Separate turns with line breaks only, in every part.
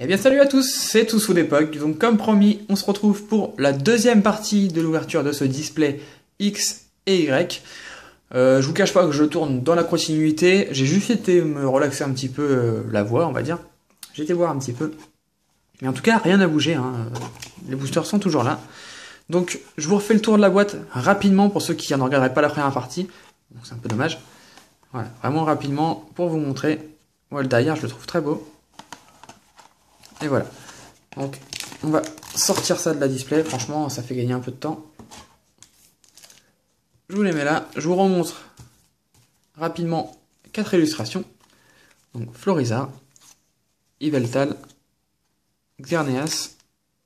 Eh bien salut à tous, c'est Toussou d'époque. Donc comme promis, on se retrouve pour la deuxième partie de l'ouverture de ce display X et Y. Je vous cache pas que je tourne dans la continuité, j'ai juste été me relaxer un petit peu la voix, on va dire. J'ai été voir un petit peu. Mais en tout cas, rien n'a bougé, hein. Les boosters sont toujours là. Donc je vous refais le tour de la boîte rapidement pour ceux qui ne regarderaient pas la première partie. Donc c'est un peu dommage. Voilà, vraiment rapidement pour vous montrer. Voilà, le derrière, je le trouve très beau. Et voilà. Donc, on va sortir ça de la display. Franchement, ça fait gagner un peu de temps. Je vous les mets là. Je vous remontre rapidement 4 illustrations. Donc, Florizard, Yveltal, Xerneas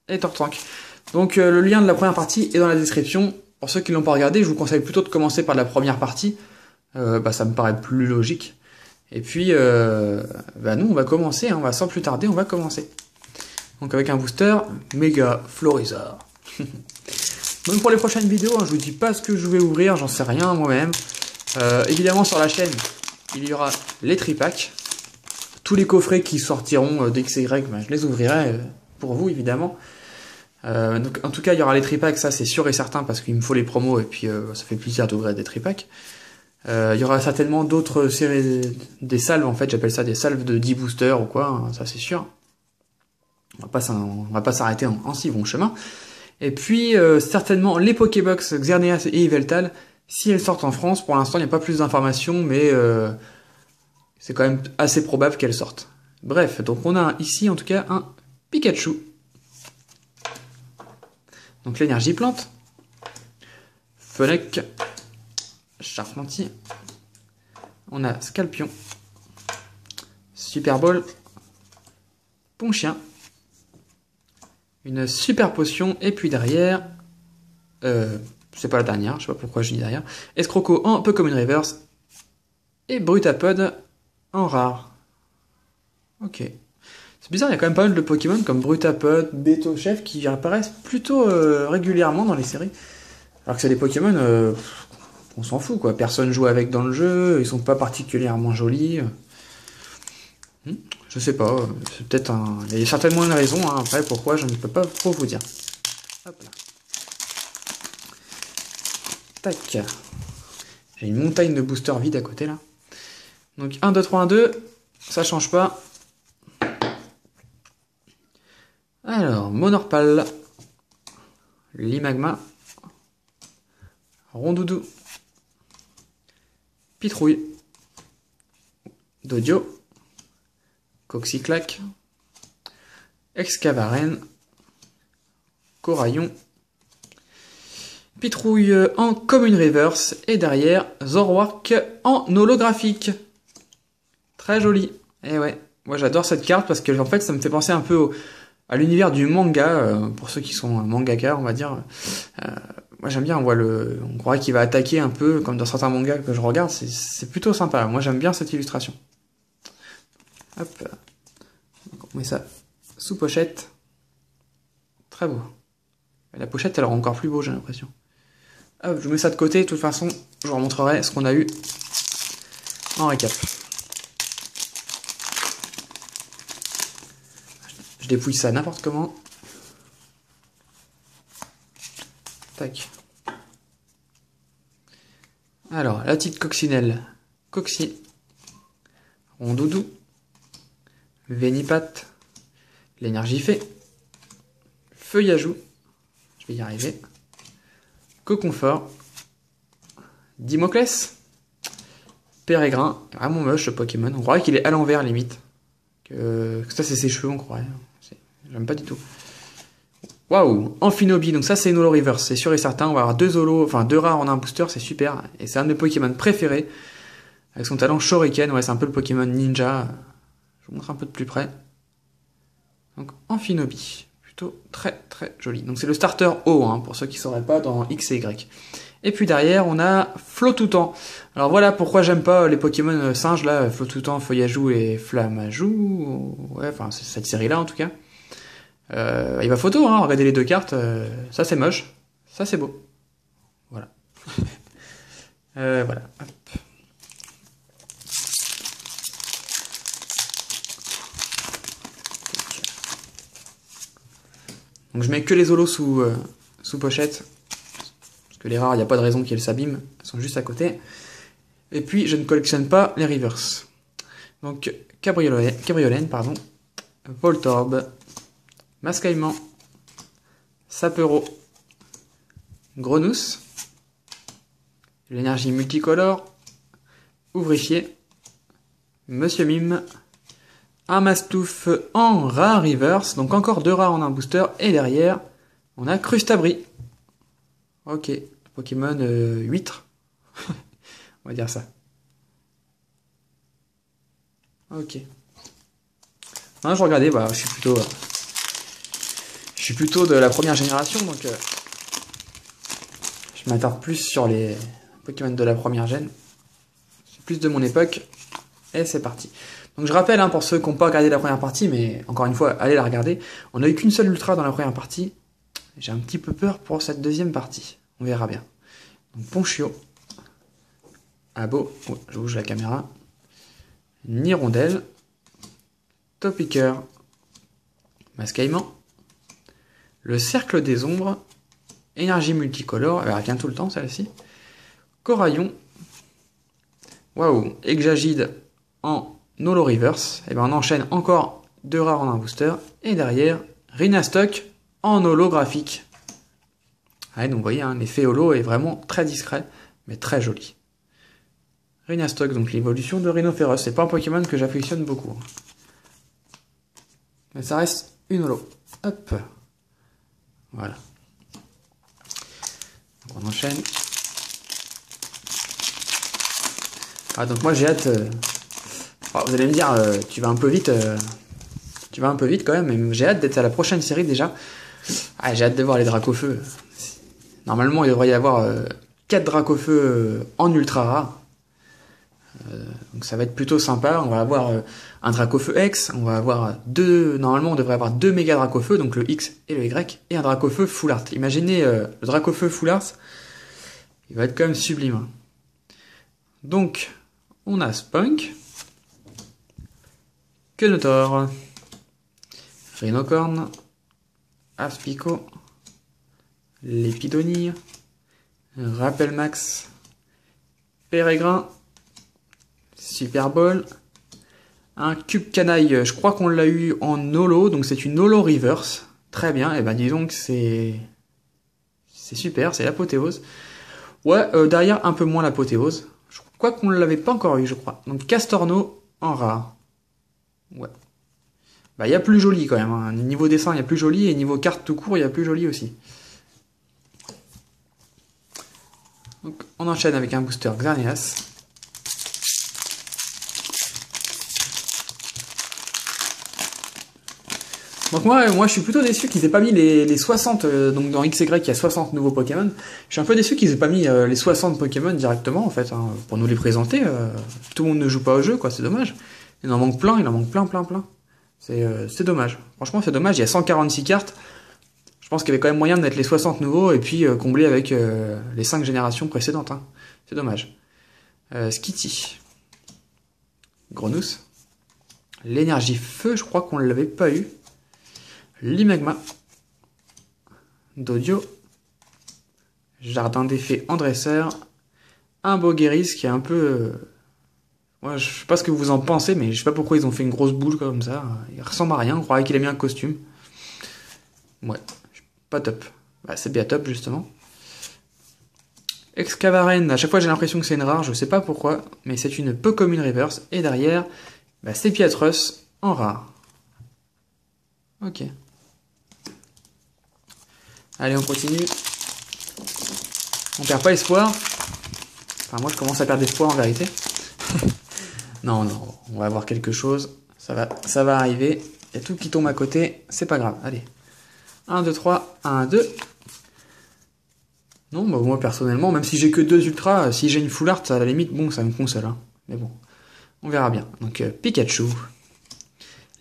et Tortank. Donc, le lien de la première partie est dans la description. Pour ceux qui ne l'ont pas regardé, je vous conseille plutôt de commencer par la première partie. Ça me paraît plus logique. Et puis, nous, on va commencer. Hein, on va sans plus tarder, on va commencer. Donc avec un booster, méga Florizard. Donc pour les prochaines vidéos, hein, je vous dis pas ce que je vais ouvrir, j'en sais rien moi-même. Évidemment sur la chaîne, il y aura les tripacks. Tous les coffrets qui sortiront d'XY, je les ouvrirai pour vous évidemment. Donc en tout cas, il y aura les tripacks, ça c'est sûr et certain parce qu'il me faut les promos et puis ça fait plaisir d'ouvrir des tripacks. Il y aura certainement d'autres séries, des salves en fait, j'appelle ça des salves de 10 boosters ou quoi, hein, ça c'est sûr. On va pas s'arrêter en si bon chemin. Et puis, certainement, les Pokébox Xerneas et Yveltal, si elles sortent en France, pour l'instant, il n'y a pas plus d'informations, mais c'est quand même assez probable qu'elles sortent. Bref, donc on a ici, en tout cas, un Pikachu. Donc l'énergie plante. Fennec. Charpentier. On a Scalpion. Super Ball. Ponchien. Une super potion, et puis derrière, c'est pas la dernière, je sais pas pourquoi je dis derrière, Escroco en peu comme une reverse, et Brutapod en rare. Ok. C'est bizarre, il y a quand même pas mal de Pokémon comme Brutapod, Betochef qui apparaissent plutôt régulièrement dans les séries. Alors que c'est des Pokémon, on s'en fout quoi, personne joue avec dans le jeu, ils sont pas particulièrement jolis. Je sais pas, c'est peut-être un... Il y a certainement une raison, hein, après pourquoi je ne peux pas trop vous dire. Hop là. Tac. J'ai une montagne de boosters vides à côté là. Donc 1, 2, 3, 1, 2, ça change pas. Alors, Monorpal, Limagma, Rondoudou, Pitrouille, Dodio, Coxyclac, Excavaren, Coraillon, Pitrouille en commune reverse, et derrière Zoroark en holographique. Très joli. Et ouais, moi j'adore cette carte parce que en fait ça me fait penser un peu à l'univers du manga, pour ceux qui sont mangaka on va dire. Moi j'aime bien, on croirait qu'il va attaquer un peu comme dans certains mangas que je regarde, c'est plutôt sympa. Moi j'aime bien cette illustration. Hop. On met ça sous pochette. Très beau. Et la pochette, elle rend encore plus beau, j'ai l'impression. Hop, je mets ça de côté. De toute façon, je vous remontrerai ce qu'on a eu en récap. Je dépouille ça n'importe comment. Tac. Alors, la petite coccinelle. Coxy. Rondoudou. Vénipat, l'énergie fait, Feuillajou, je vais y arriver, Coconfort, Dimoclès, Pérégrin, vraiment moche ce Pokémon, on croirait qu'il est à l'envers limite, que ça c'est ses cheveux on croirait, j'aime pas du tout. Waouh, Amphinobi, donc ça c'est une holo reverse, c'est sûr et certain, on va avoir deux rares en un booster, c'est super, et c'est un de mes Pokémon préférés, avec son talent Shuriken, ouais c'est un peu le Pokémon ninja. Je vous montre un peu de plus près. Donc, Amphinobi. Plutôt très très joli. Donc, c'est le starter haut, hein, pour ceux qui ne sauraient pas, dans X et Y. Et puis derrière, on a Flottoutan. Alors voilà pourquoi j'aime pas les Pokémon singes, là. Flottoutan, Feuillajou et Flammajou. Ouais, enfin, c'est cette série-là, en tout cas. Il va photo, hein. Regardez les deux cartes. Ça, c'est moche. Ça, c'est beau. Voilà. Voilà. Hop. Donc je mets que les holos sous pochette. Parce que les rares, il n'y a pas de raison qu'elles s'abîment. Elles sont juste à côté. Et puis je ne collectionne pas les reverse. Donc Cabriolène, pardon. Voltorb. Mascaillement. Sapero. Grenousse. L'énergie multicolore. Ouvrifié. Monsieur Mime. Un Mastouf en rare reverse. Donc encore 2 rares en un booster. Et derrière, on a Crustabri. Ok. Pokémon huître. On va dire ça. Ok. Non, je regardais, bah, je suis plutôt de la première génération, donc je m'attarde plus sur les Pokémon de la première gène. C'est plus de mon époque. Et c'est parti. Donc je rappelle, hein, pour ceux qui n'ont pas regardé la première partie, mais encore une fois, allez la regarder. On n'a eu qu'une seule ultra dans la première partie. J'ai un petit peu peur pour cette deuxième partie. On verra bien. Donc Ponchio. Abo. Oh, je bouge la caméra. Nirondelle. Topiqueur. Mascaillement. Le cercle des ombres. Énergie multicolore. Elle revient tout le temps, celle-ci. Coraillon. Waouh. Exagide en Holo Reverse. Et ben on enchaîne encore 2 rares en un booster. Et derrière, Rhinastock en holographique. Ouais, donc vous voyez, hein, l'effet holo est vraiment très discret, mais très joli. Rhinastock, donc l'évolution de Rhinophéros. C'est pas un Pokémon que j'affectionne beaucoup. Mais ça reste une holo. Hop. Voilà. Donc on enchaîne. Ah, donc moi j'ai hâte. Vous allez me dire, tu vas un peu vite. Tu vas un peu vite quand même, mais j'ai hâte d'être à la prochaine série déjà. Ah, j'ai hâte de voir les Dracofeu. Normalement, il devrait y avoir 4 Dracofeu en ultra rare. Donc ça va être plutôt sympa. On va avoir un Dracofeu X, on va avoir normalement on devrait avoir 2 méga Dracofeu, donc le X et le Y, et un Dracofeu Full Art. Imaginez le Dracofeu Full Art, il va être quand même sublime. Donc, on a Spunk, Quenotor, Rhinocorn, Aspico, Lépidonie, Rappelmax, Pérégrin, Super Bowl, un Cube Canaille, je crois qu'on l'a eu en holo, donc c'est une holo reverse. Très bien, et ben disons que c'est super, c'est l'apothéose. Ouais, derrière un peu moins l'apothéose. Je crois qu'on ne l'avait pas encore eu, je crois. Donc Castorno en rare. Ouais. Bah il y a plus joli quand même, hein. Niveau dessin il y a plus joli, et niveau carte tout court il y a plus joli aussi. Donc on enchaîne avec un booster Xerneas. Donc moi je suis plutôt déçu qu'ils aient pas mis les 60, donc dans XY il y a 60 nouveaux Pokémon. Je suis un peu déçu qu'ils aient pas mis les 60 Pokémon directement en fait, hein, pour nous les présenter. Tout le monde ne joue pas au jeu, quoi, c'est dommage. Il en manque plein, plein. C'est dommage. Franchement c'est dommage, il y a 146 cartes. Je pense qu'il y avait quand même moyen de mettre les 60 nouveaux et puis combler avec les 5 générations précédentes. Hein. C'est dommage. Skitty. Grenousse. L'énergie feu, je crois qu'on ne l'avait pas eu. Limagma, Dodio, Jardin des Fées en dresseur, un Bogueris qui est un peu... Moi, je sais pas ce que vous en pensez, mais je sais pas pourquoi ils ont fait une grosse boule comme ça. Il ressemble à rien, on croirait qu'il a mis un costume. Ouais, pas top. Bah, c'est bien top, justement. Excavaren, à chaque fois j'ai l'impression que c'est une rare, je sais pas pourquoi, mais c'est une peu commune reverse. Et derrière, bah, c'est Piatrus en rare. Ok. Allez, on continue. On perd pas espoir. Enfin, moi, je commence à perdre espoir en vérité. Non, on va avoir quelque chose. Ça va arriver. Il y a tout qui tombe à côté. C'est pas grave. Allez. 1, 2, 3. 1, 2. Non, bah, moi, personnellement, même si j'ai que 2 ultras, si j'ai une full art, à la limite, bon, ça me console. Hein. Mais bon, on verra bien. Donc, Pikachu.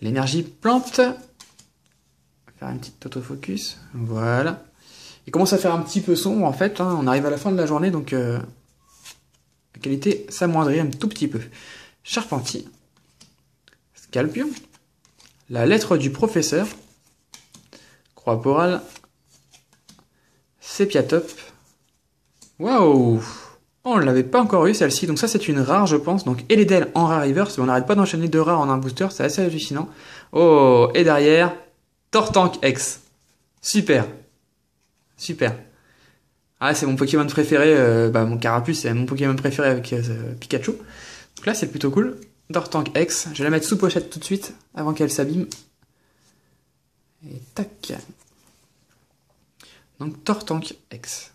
L'énergie plante. Faire une petite autofocus, voilà. Il commence à faire un petit peu sombre en fait, hein. On arrive à la fin de la journée donc la qualité s'amoindrit un tout petit peu. Charpentier, Scalpion, la lettre du professeur, Croix-Porale. Sépia-Top. Waouh! Oh, on l'avait pas encore eu celle-ci, donc ça c'est une rare je pense. Donc Eledel en rare reverse, on n'arrête pas d'enchaîner 2 rares en un booster, c'est assez hallucinant. Oh, et derrière, Tortank X. Super. Super. Ah, c'est mon Pokémon préféré, mon Carapuce c'est mon Pokémon préféré avec Pikachu. Donc là c'est plutôt cool. Tortank X, je vais la mettre sous pochette tout de suite, avant qu'elle s'abîme. Et tac. Donc Tortank X.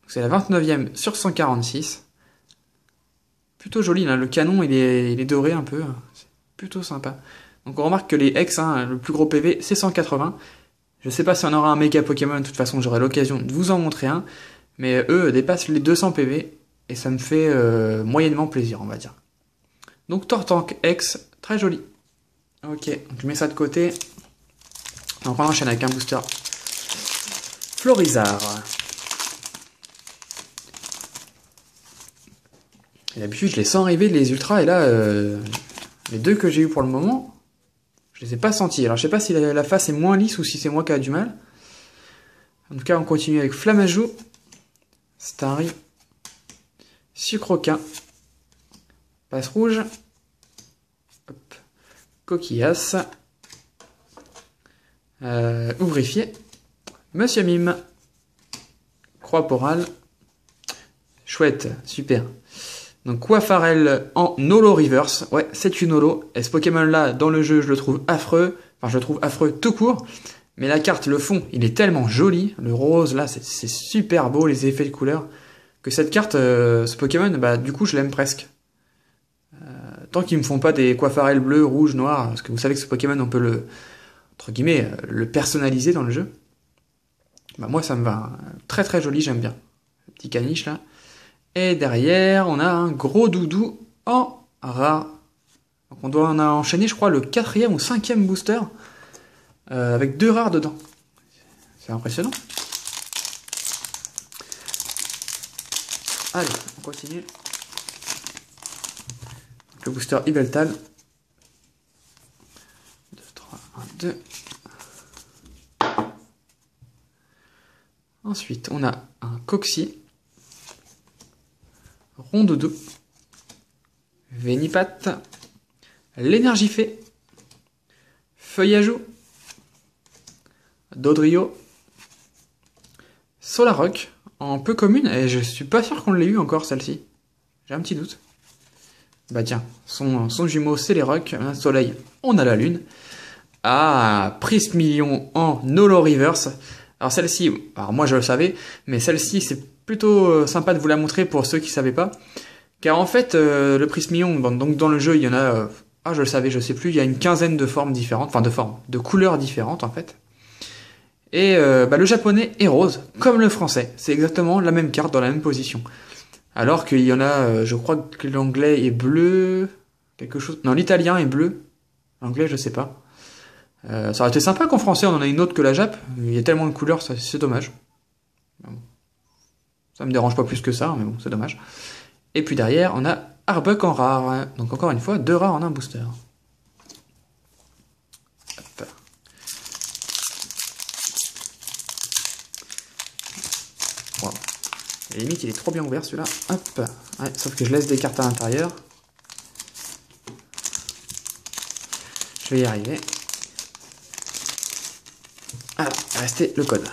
C'est la 29e sur 146. Plutôt joli, là. Le canon il est doré un peu. C'est plutôt sympa. Donc on remarque que les X, hein, le plus gros PV, c'est 180. Je sais pas si on aura un méga Pokémon, de toute façon j'aurai l'occasion de vous en montrer un. Mais eux dépassent les 200 PV. Et ça me fait moyennement plaisir, on va dire. Donc Tortank X, très joli. Ok, donc je mets ça de côté. Donc on enchaîne avec un booster Florizarre. Et d'habitude, je les sens arriver, les ultras, et là, les 2 que j'ai eu pour le moment, je les ai pas sentis. Alors, je sais pas si la face est moins lisse ou si c'est moi qui a du mal. En tout cas, on continue avec Flamajou, Starry, Sucroquin, Passe Rouge, hop, Coquillasse, Ouvrifié, Monsieur Mime, Croix-Porale, chouette, super. Donc Quafarel en Holo Reverse, ouais c'est une Holo, et ce Pokémon là dans le jeu je le trouve affreux, enfin je le trouve affreux tout court, mais la carte, le fond, il est tellement joli, le rose là c'est super beau, les effets de couleur, que cette carte, ce Pokémon, bah du coup je l'aime presque. Tant qu'ils me font pas des Quafarel bleu, rouge, noir, parce que vous savez que ce Pokémon on peut le, entre guillemets, le personnaliser dans le jeu, bah moi ça me va, très très joli, j'aime bien. Le petit caniche là. Et derrière, on a un gros doudou en rare. Donc on doit en enchaîner, je crois, le 4e ou 5e booster. Avec 2 rares dedans. C'est impressionnant. Allez, on continue. Donc, le booster Yveltal. 2, 3, 1, 2. Ensuite, on a un Coxy. Rondoudou, Vénipat, L'Énergifée, Feuillajou, Dodrio, Solaroc, en peu commune, et je suis pas sûr qu'on l'ait eu encore celle-ci. J'ai un petit doute. Bah tiens, son jumeau c'est les rocs, un soleil, on a la lune. Ah, Prismillion en Holo Reverse. Alors celle-ci, alors moi je le savais, mais celle-ci c'est plutôt sympa de vous la montrer pour ceux qui ne savaient pas. Car en fait, le Prismillion, donc dans le jeu, il y en a... je le savais, je sais plus, il y a une quinzaine de formes différentes, enfin de couleurs différentes en fait. Et le japonais est rose, comme le français. C'est exactement la même carte dans la même position. Alors qu'il y en a, je crois que l'anglais est bleu, quelque chose... Non, l'italien est bleu. L'anglais, je sais pas. Ça aurait été sympa qu'en français on en ait une autre que la Jap. Il y a tellement de couleurs, c'est dommage. Ça me dérange pas plus que ça, mais bon, c'est dommage. Et puis derrière, on a Arbok en rare. Donc encore une fois, 2 rares en un booster. Hop. Wow. Et limite, il est trop bien ouvert celui-là. Hop. Ouais, sauf que je laisse des cartes à l'intérieur. Je vais y arriver. Alors, il restait le code.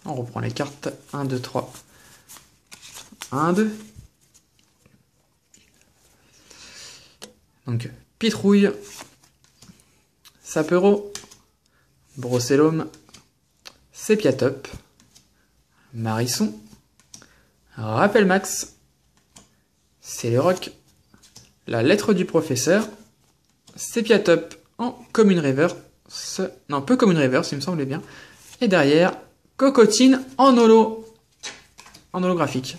On reprend les cartes. 1, 2, 3. 1, 2. Donc, Pitrouille. Sapero. Brossellum. Sépiatop. Marisson. Rappel Max. Célèroc. La lettre du professeur. Sépiatop en commune reverse. Non, peu commune reverse, il me semblait bien. Et derrière, Cocotine en holo. En holographique.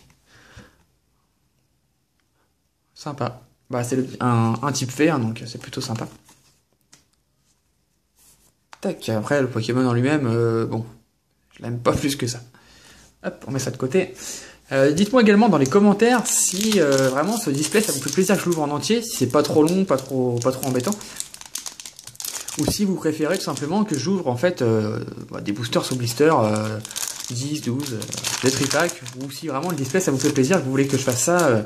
Sympa. Bah, c'est un type fer, donc c'est plutôt sympa. Tac, après, le Pokémon en lui-même, bon, je l'aime pas plus que ça. Hop, on met ça de côté. Dites-moi également dans les commentaires si vraiment ce display, ça vous fait plaisir que je l'ouvre en entier, si c'est pas trop long, pas trop embêtant. ou si vous préférez tout simplement que j'ouvre en fait des boosters sous blister 10, 12, des tripacks, ou si vraiment le display ça vous fait plaisir, que vous voulez que je fasse ça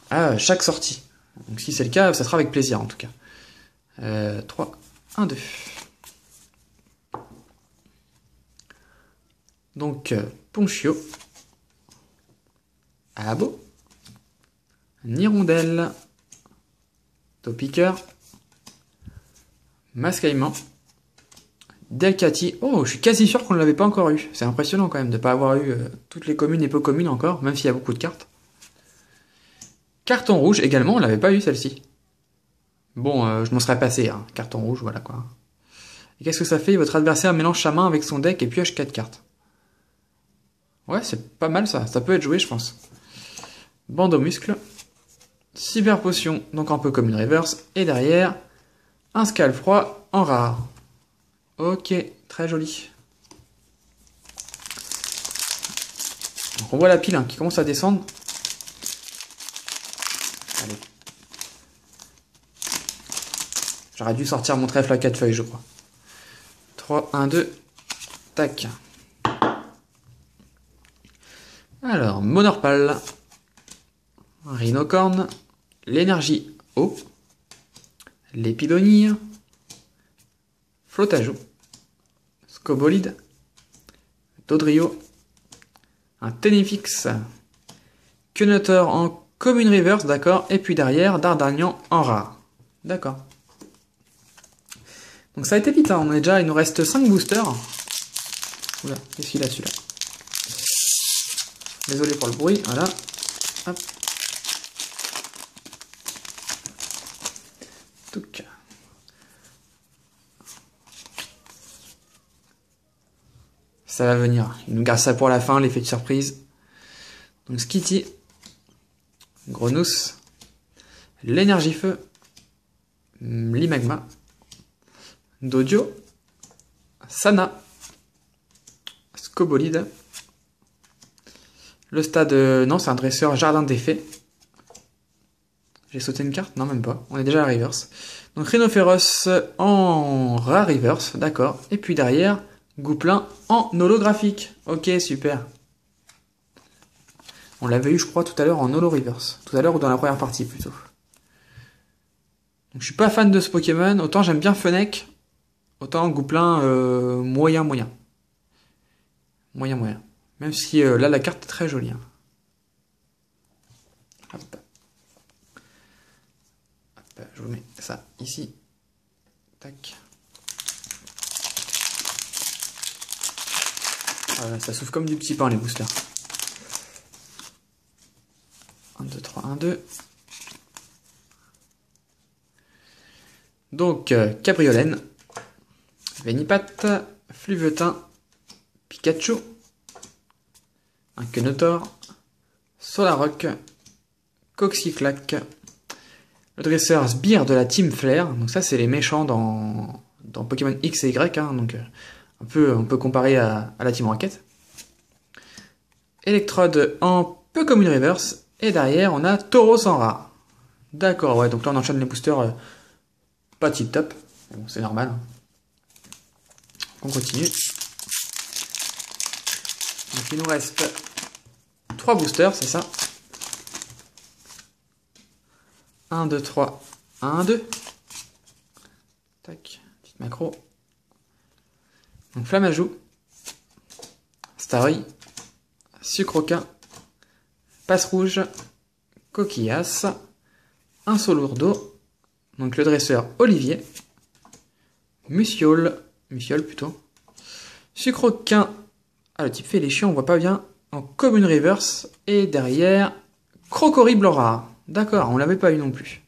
à chaque sortie. Donc si c'est le cas, ça sera avec plaisir en tout cas. 3, 1, 2. Donc Ponchio, Abo, Nirondelle, Topiqueur, Mascaïman, Delcati. Oh, je suis quasi sûr qu'on ne l'avait pas encore eu. C'est impressionnant quand même de ne pas avoir eu toutes les communes et peu communes encore, même s'il y a beaucoup de cartes. Carton rouge également, on l'avait pas eu celle-ci. Bon, je m'en serais passé, hein. Carton rouge, voilà quoi. Et qu'est-ce que ça fait? Votre adversaire mélange sa main avec son deck et pioche 4 cartes. Ouais, c'est pas mal ça, ça peut être joué je pense. Bandeau muscle, Cyber Potion, donc un peu comme une reverse, et derrière, un Scalefroid en rare. Ok, très joli. Donc on voit la pile hein, qui commence à descendre. Allez. J'aurais dû sortir mon trèfle à 4 feuilles je crois. 3, 1, 2, tac. Alors, Monorpal, Rhinocorne, l'énergie eau, l'Épidonire, Flotajou, Scobolide, Dodrio, un Tenefix, Quenoteur en commune reverse, d'accord, et puis derrière, Dardagnan en rare. D'accord. Donc ça a été vite, hein. On est déjà, il nous reste 5 boosters. Oula, qu'est-ce qu'il a celui-là? Désolé pour le bruit, voilà. Hop. Touc. Ça va venir. Il nous garde ça pour la fin, l'effet de surprise. Donc Skitty, Grenousse, l'énergie feu, l'Imagma, Dodio, Sana, Scobolide, le stade... non, c'est un dresseur Jardin des Fées. J'ai sauté une carte? Non, même pas. On est déjà à reverse. Donc Rhinophéros en rare reverse, d'accord. Et puis derrière, Gouplin en holographique. Ok, super. On l'avait eu, je crois, tout à l'heure en holo reverse. Tout à l'heure ou dans la première partie, plutôt. Donc je suis pas fan de ce Pokémon. Autant j'aime bien Fennec, autant Gouplin moyen. Moyen. Même si là, la carte est très jolie. Hein. Hop. Hop, je vous mets ça ici. Tac. Voilà, ça souffle comme du petit pain, les boosters. 1, 2, 3, 1, 2. Donc, Cabriolène, Vénipat, Fluvetin, Pikachu, un Quenotor, Solarock, Coxyclac, le dresseur Sbire de la Team Flare. Donc ça, c'est les méchants dans Pokémon X et Y, hein, donc un peu comparé à la Team Rocket. Electrode en peu comme une reverse, et derrière, on a Tauros en rare. D'accord, ouais, donc là, on enchaîne les boosters pas tip top, bon, c'est normal. On continue. Donc il nous reste 3 boosters, c'est ça. 1, 2, 3, 1, 2. Tac, petite macro. Donc Flamajou, Starry, Sucroquin, Passe Rouge, Coquillas, un Solourdo, donc le dresseur Olivier, Musiole plutôt, Sucroquin, ah le type fait les chiens, on voit pas bien, en commune reverse, et derrière, Crocorible rare. D'accord, on l'avait pas eu non plus.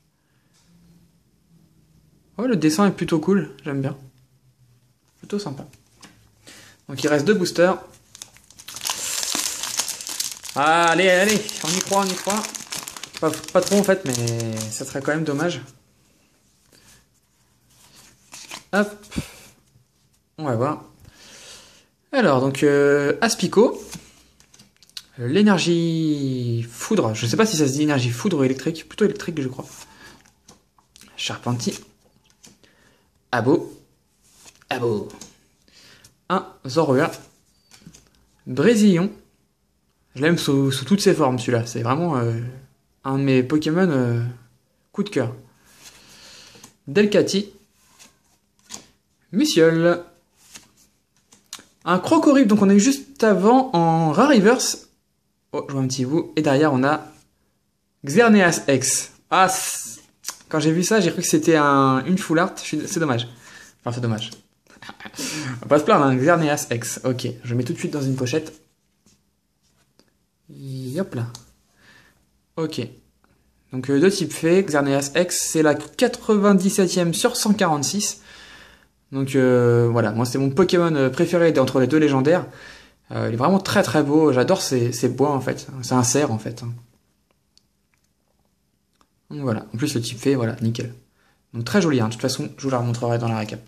Oh, le dessin est plutôt cool, j'aime bien. Plutôt sympa. Donc il reste 2 boosters. Allez, on y croit. Pas trop en fait, mais ça serait quand même dommage. Hop. On va voir. Alors, donc, Aspico. L'énergie foudre. Je sais pas si ça se dit énergie foudre ou électrique. Plutôt électrique, je crois. Charpentier. Abo. Ah bon. Un Zorua. Brésillion. Je l'aime sous toutes ses formes, celui-là. C'est vraiment un de mes Pokémon coup de cœur. Delcatty. Musiole. Un Crocodile, donc on a eu juste avant en Rare Reverse. Oh, je vois un petit bout. Et derrière, on a Xerneas X. Ah, quand j'ai vu ça, j'ai cru que c'était une full art. C'est dommage. Enfin, c'est dommage. On va pas se plaindre, hein. Xerneas X. Ok, je mets tout de suite dans une pochette. Hop là. Ok. Donc, de type fée, Xerneas X, c'est la 97e sur 146. Donc, voilà, moi, c'est mon Pokémon préféré entre les deux légendaires. Il est vraiment très très beau. J'adore ces bois, en fait. C'est un cerf, en fait. Donc voilà, en plus le type fait, voilà, nickel. Donc très joli, hein. De toute façon, je vous la remontrerai dans la récap.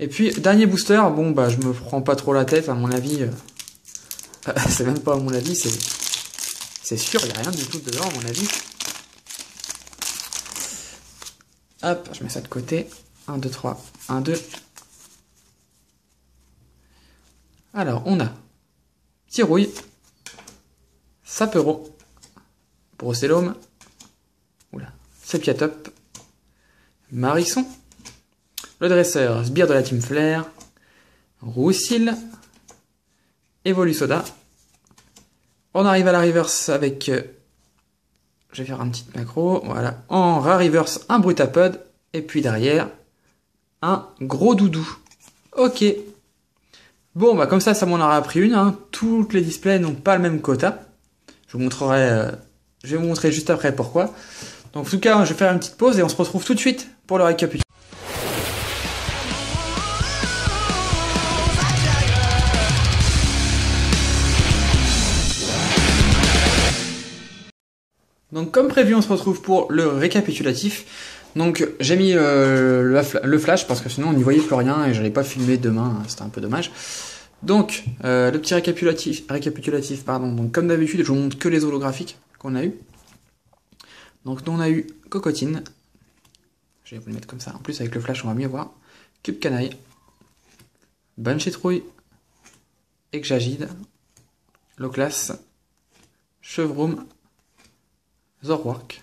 Et puis, dernier booster, bon bah je me prends pas trop la tête, à mon avis. C'est même pas à mon avis, c'est sûr, il n'y a rien du tout dedans, à mon avis. Hop, je mets ça de côté. 1, 2, 3, 1, 2. Alors, on a Tirouille, Sapero, Brocellum, oula, Sepiatop, Marisson, le dresseur, Sbire de la Team Flair, Roussil, Evolusoda. On arrive à la reverse avec... je vais faire un petit macro, voilà. En rare reverse, un Brutapod, et puis derrière, un gros doudou. Ok. Bon, bah comme ça m'en aura pris une, hein. Toutes les displays n'ont pas le même quota. Je vous montrerai... je vais vous montrer juste après pourquoi. Donc en tout cas, je vais faire une petite pause et on se retrouve tout de suite pour le récapitulatif. Donc comme prévu, on se retrouve pour le récapitulatif. Donc j'ai mis le flash parce que sinon on n'y voyait plus rien et j'allais pas filmer demain, hein, c'était un peu dommage. Donc le petit récapitulatif, pardon. Donc comme d'habitude, je vous montre que les holographiques qu'on a eu. Donc nous on a eu Cocotine. Je vais vous le mettre comme ça. En plus avec le flash on va mieux voir. Cube Canaille. Banchetrouille. Exagide. Loclas. Chevroom. Zorwark.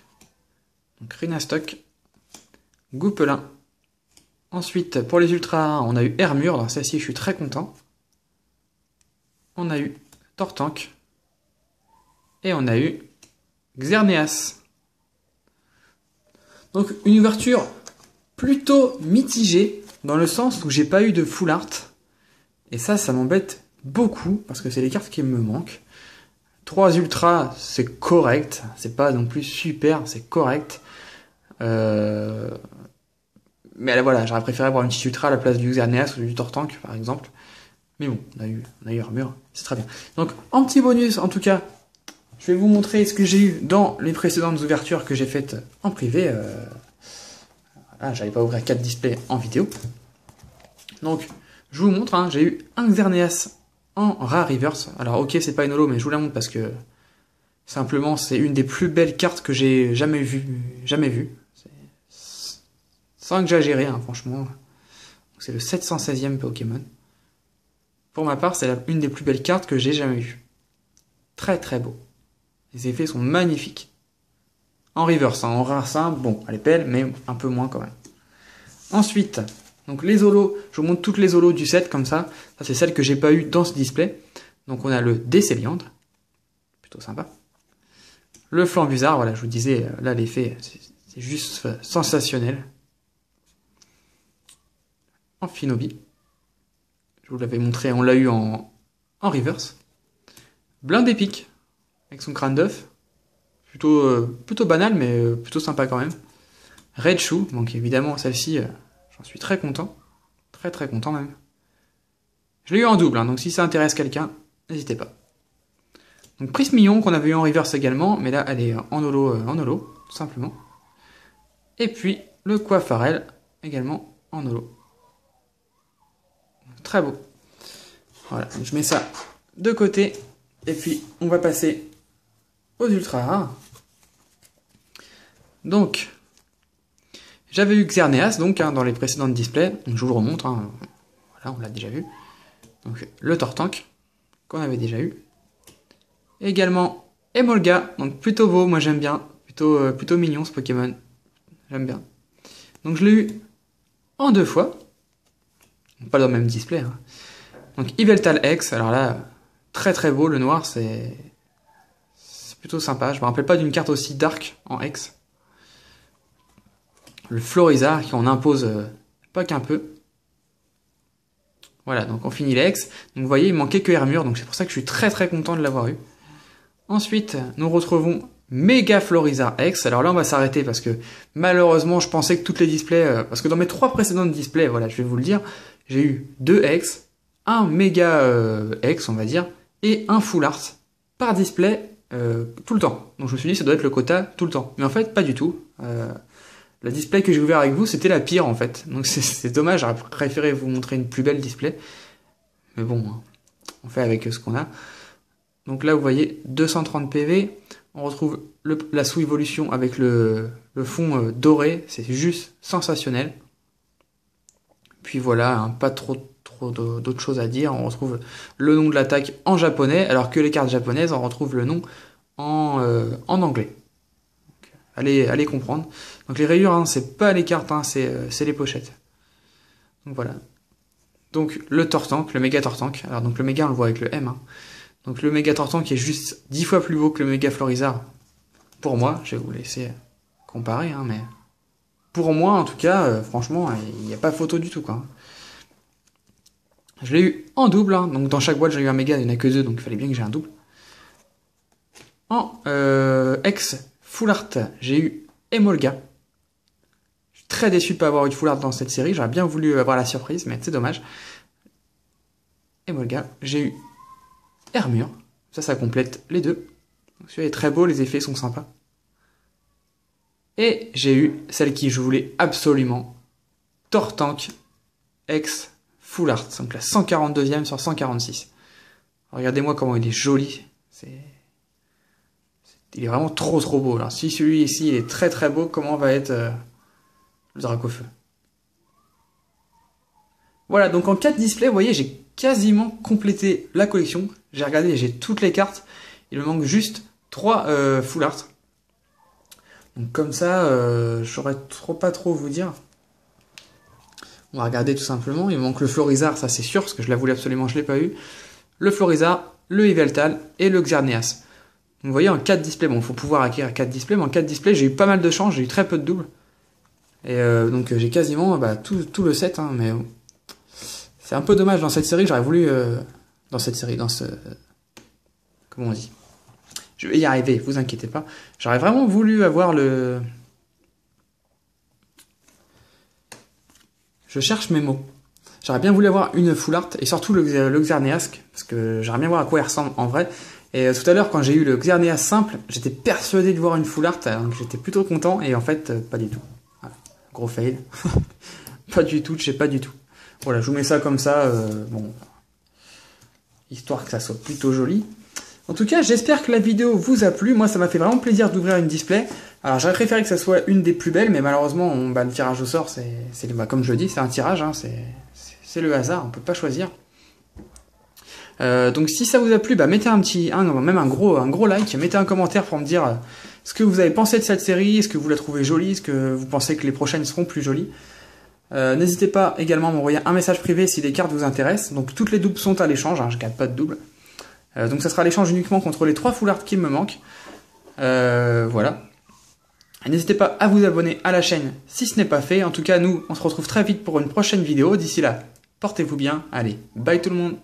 Donc Rinastock. Goupelin. Ensuite pour les ultras on a eu Hermure. Dans celle-ci je suis très content. On a eu Tortank. Et on a eu Xerneas. Donc une ouverture plutôt mitigée, dans le sens où j'ai pas eu de full art. Et ça m'embête beaucoup, parce que c'est les cartes qui me manquent. 3 ultras, c'est correct. C'est pas non plus super, c'est correct. Mais voilà, j'aurais préféré avoir une petite ultra à la place du Xerneas ou du Tortank, par exemple. Mais bon, on a eu Armure, c'est très bien. Donc, en petit bonus, en tout cas, je vais vous montrer ce que j'ai eu dans les précédentes ouvertures que j'ai faites en privé. Voilà, j'allais pas ouvrir 4 displays en vidéo. Donc, je vous montre, hein, j'ai eu un Xerneas en rare reverse. Alors, ok, c'est pas une holo, mais je vous la montre parce que simplement, c'est une des plus belles cartes que j'ai jamais vue. Sans exagérer, hein, franchement. C'est le 716e Pokémon. Pour ma part, c'est une des plus belles cartes que j'ai jamais vues. Très très beau. Les effets sont magnifiques. En reverse, hein, en rare simple, bon, elle est belle, mais un peu moins quand même. Ensuite, donc les holos, je vous montre toutes les holos du set comme ça. Ça, c'est celles que j'ai pas eu dans ce display. Donc on a le Décéliandre, plutôt sympa. Le Flambusard, voilà, je vous disais, là l'effet, c'est juste sensationnel. Amphinobi. Je vous l'avais montré, on l'a eu en reverse. Blind Épique, avec son crâne d'œuf. Plutôt banal, mais plutôt sympa quand même. Raichu, donc évidemment celle-ci, j'en suis très content. Très très content même. Je l'ai eu en double, hein, donc si ça intéresse quelqu'un, n'hésitez pas. Donc Prismillon, qu'on avait eu en reverse également, mais là elle est en holo, tout simplement. Et puis le Coiffarel, également en holo. Très beau. Voilà, je mets ça de côté. Et puis, on va passer aux ultra rares. Donc, J'avais eu Xerneas, donc, hein, dans les précédentes displays. Donc, je vous le remontre. Hein. Voilà, on l'a déjà vu. Donc, le Tortank, qu'on avait déjà eu. Également, Emolga, donc plutôt beau, moi j'aime bien. Plutôt mignon ce Pokémon. J'aime bien. Donc, je l'ai eu en 2 fois. Pas dans le même display. Hein. Donc, Yveltal X, alors là, très très beau. Le noir, c'est plutôt sympa. Je me rappelle pas d'une carte aussi dark en X. Le Florizard qui en impose pas qu'un peu. Voilà, donc on finit l'ex. Donc vous voyez, il manquait que Hermure, donc c'est pour ça que je suis très très content de l'avoir eu. Ensuite, nous retrouvons Mega Florizard X. Alors là, on va s'arrêter parce que malheureusement, je pensais que toutes les displays... parce que dans mes 3 précédentes displays, voilà, je vais vous le dire, j'ai eu 2 X, un Mega X, on va dire, et un Full Art par display tout le temps. Donc je me suis dit, ça doit être le quota tout le temps. Mais en fait, pas du tout. La display que j'ai ouvert avec vous, c'était la pire en fait. Donc c'est dommage, j'aurais préféré vous montrer une plus belle display. Mais bon, on fait avec ce qu'on a. Donc là, vous voyez, 230 PV. On retrouve la sous-évolution avec le fond doré. C'est juste sensationnel. Puis voilà, hein, pas trop d'autres choses à dire. On retrouve le nom de l'attaque en japonais, alors que les cartes japonaises, on retrouve le nom en anglais. Allez comprendre. Donc les rayures, hein, c'est pas les cartes, hein, c'est les pochettes. Donc voilà. Donc le Tortank, le méga Tortank. Alors donc le méga, on le voit avec le M. Hein. Donc le méga Tortank est juste 10 fois plus beau que le méga Florizard. Pour moi, je vais vous laisser comparer, hein, mais pour moi, en tout cas, franchement, il n'y a pas photo du tout, quoi. Je l'ai eu en double, hein, donc dans chaque boîte, j'ai eu un méga, il n'y en a que 2, donc il fallait bien que j'ai un double. En X Full Art, j'ai eu Emolga. Je suis très déçu de ne pas avoir eu de Full Art dans cette série. J'aurais bien voulu avoir la surprise, mais c'est dommage. Emolga. J'ai eu Hermure. Ça complète les deux. Celui-là est très beau, les effets sont sympas. Et j'ai eu celle qui je voulais absolument. Tortank X Full Art. Donc la 142e sur 146. Regardez-moi comment il est joli. Il est vraiment trop beau. Alors si celui ici il est très très beau, comment va être le Dracofeu? Voilà, donc en 4 displays, vous voyez, j'ai quasiment complété la collection. J'ai regardé, j'ai toutes les cartes. Il me manque juste 3 Full Art. Donc comme ça, je saurais pas trop vous dire. On va regarder tout simplement. Il me manque le Florizard, ça c'est sûr, parce que je la voulais absolument, je l'ai pas eu. Le Florizard, le Yveltal et le Xerneas. Vous voyez, en 4 displays, bon, il faut pouvoir acquérir 4 displays, mais en 4 displays, j'ai eu pas mal de chance, j'ai eu très peu de doubles. Et donc j'ai quasiment tout le set, hein, mais c'est un peu dommage dans cette série, j'aurais voulu... comment on dit? Je vais y arriver, vous inquiétez pas. J'aurais vraiment voulu avoir le... Je cherche mes mots. J'aurais bien voulu avoir une Full Art, et surtout le Xerneas, parce que j'aurais bien voir à quoi il ressemble en vrai. Et tout à l'heure, quand j'ai eu le Xerneas simple, j'étais persuadé de voir une Full Art, donc j'étais plutôt content, et en fait, pas du tout. Voilà. Gros fail. Pas du tout, je sais pas du tout. Voilà, je vous mets ça comme ça, bon, histoire que ça soit plutôt joli. En tout cas, j'espère que la vidéo vous a plu. Moi, ça m'a fait vraiment plaisir d'ouvrir une display. Alors, j'aurais préféré que ça soit une des plus belles, mais malheureusement, le tirage au sort, comme je le dis, c'est un tirage, hein, c'est le hasard, on peut pas choisir. Donc si ça vous a plu, mettez même un gros like, mettez un commentaire pour me dire ce que vous avez pensé de cette série, est-ce que vous la trouvez jolie, est-ce que vous pensez que les prochaines seront plus jolies. N'hésitez pas également à m'envoyer un message privé si des cartes vous intéressent. Donc toutes les doubles sont à l'échange, hein, je ne garde pas de double. Donc ça sera l'échange uniquement contre les 3 Full Art qui me manquent. Voilà. N'hésitez pas à vous abonner à la chaîne si ce n'est pas fait. En tout cas, nous, on se retrouve très vite pour une prochaine vidéo. D'ici là, portez-vous bien. Allez, bye tout le monde.